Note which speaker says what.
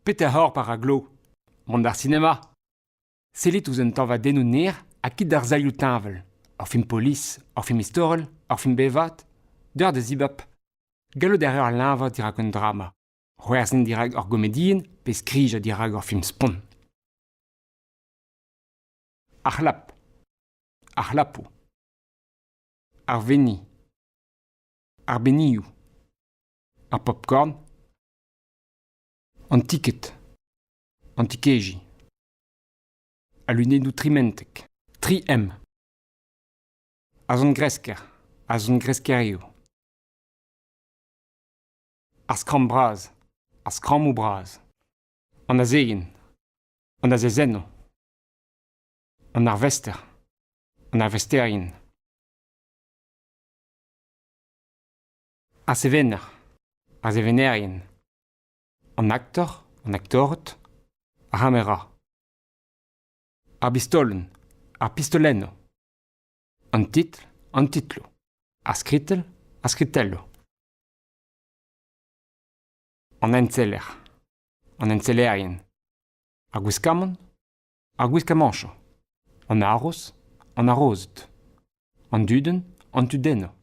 Speaker 1: Peter hor par a glo. Mont d'ar cinema. Selit ouz un tamm va dennoù ner a kit d'ar zailhoù tañvel. Ar film polis, ar film istorel, ar film bevat. Deur de zibab. Gallo derrière l'inva dirag un drama. C'hwerzhin dirag ar gomedien, pe skrij a dirag ar film spon. Ar lap. Ar lapo. Ar veni. Ar benioù. Ar popcorn. An ticket. An tikeji. A lunedoù trimentek. 3M. A zon gresker. A zon greskerio. Ar skram braz. Ar skrammoù braz. An azegen. An azezenno. An arvester. An arvesterien. A sevener. A sevenerien. An aktor. An aktoret. A hamera. Ar bistolen. Ar pistolenno. An titl. An titlo. Ar skritel. Ar skritello. An entzeller. An entzellerien. Ar gwiskamon. Ar gwiskamancho. An aros. An arozet. An duden. An tudenno.